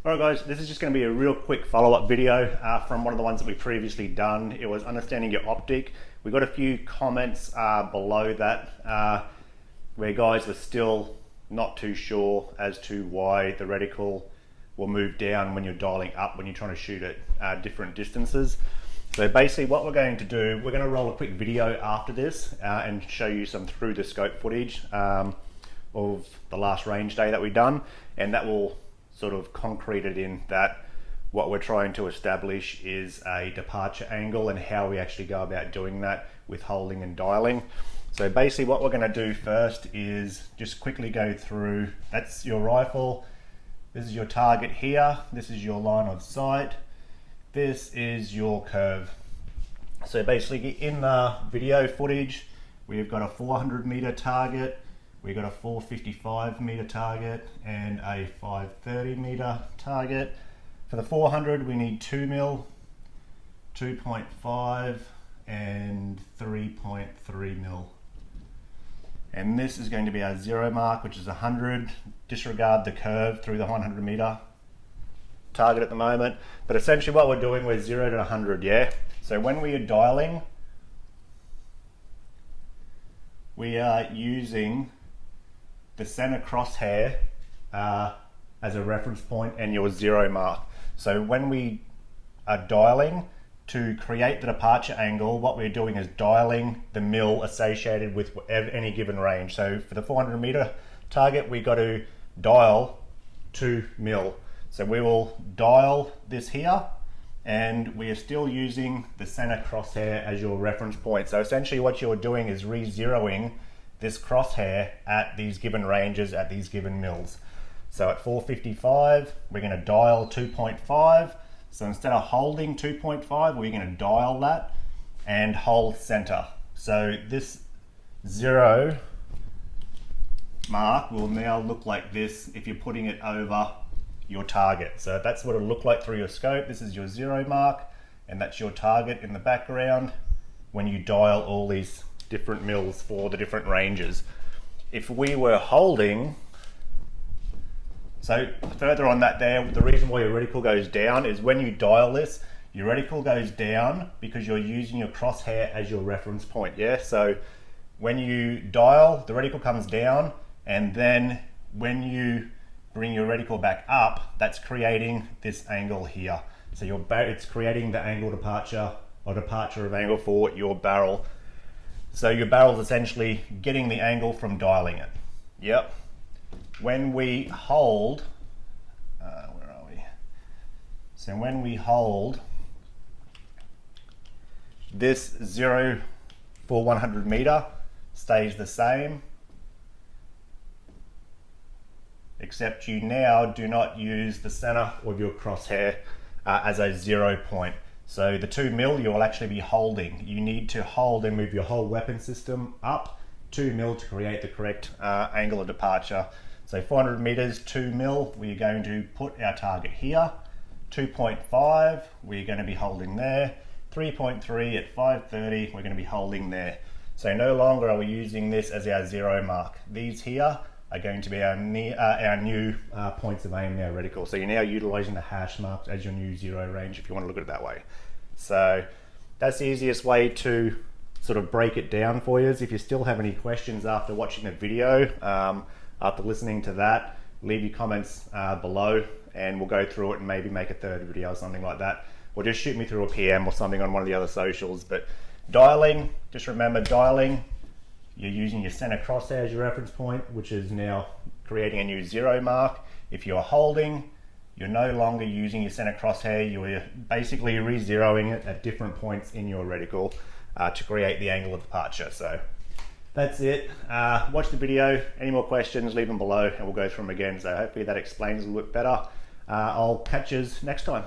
Alright guys, this is just going to be a real quick follow-up video from one of the ones that we previously done. It was understanding your optic. We got a few comments below that where guys were still not too sure as to why the reticle will move down when you're dialing up when you're trying to shoot at different distances. So basically what we're going to do, we're going to roll a quick video after this and show you some through the scope footage of the last range day that we've done, and that will sort of concreted in that what we're trying to establish is a departure angle and how we actually go about doing that with holding and dialing. So basically what we're going to do first is just quickly go through, that's your rifle, this is your target here, this is your line of sight, this is your curve. So basically in the video footage we've got a 400 meter target, we've got a 455 meter target and a 530 meter target. For the 400 we need 2 mil, 2.5 and 3.3 mil. And this is going to be our 0 mark, which is 100. Disregard the curve through the 100 meter target at the moment. But essentially what we're doing, we're 0 to 100, yeah? So when we are dialing, we are using the center crosshair as a reference point and your 0 mark. So when we are dialing to create the departure angle, what we're doing is dialing the mil associated with any given range. So for the 400 meter target, we got to dial 2 mil. So we will dial this here, and we are still using the center crosshair as your reference point. So essentially what you're doing is re-zeroing this crosshair at these given ranges at these given mils. So at 455 we're going to dial 2.5. so instead of holding 2.5 we're going to dial that and hold center. So this 0 mark will now look like this if you're putting it over your target. So that's what it'll look like through your scope. This is your 0 mark and that's your target in the background when you dial all these different mils for the different ranges. If we were holding, so further on that there, the reason why your reticle goes down is when you dial this, your reticle goes down because you're using your crosshair as your reference point, yeah? So when you dial, the reticle comes down, and then when you bring your reticle back up, that's creating this angle here. So it's creating the angle departure or departure of angle for your barrel. So your barrel's essentially getting the angle from dialing it. Yep. When we hold, where are we? So when we hold this 0 for 100 meter stays the same, except you now do not use the center of your crosshair as a 0 point. So the 2 mil you will actually be holding. You need to hold and move your whole weapon system up 2 mil to create the correct angle of departure. So 400 meters, 2 mil, we're going to put our target here. 2.5, we're going to be holding there. 3.3 at 530, we're going to be holding there. So no longer are we using this as our 0 mark. These here are going to be our new points of aim now reticle. So you're now utilizing the hash marks as your new 0 range if you want to look at it that way. So that's the easiest way to sort of break it down for you. If you still have any questions after watching the video, after listening to that, leave your comments below and we'll go through it and maybe make a third video or something like that. Or just shoot me through a PM or something on one of the other socials. But dialing, just remember dialing, you're using your center crosshair as your reference point, which is now creating a new 0 mark. If you're holding, you're no longer using your center crosshair, you're basically re-zeroing it at different points in your reticle to create the angle of departure. So that's it. Watch the video. Any more questions, leave them below and we'll go through them again. So hopefully that explains a little bit better. I'll catch you next time.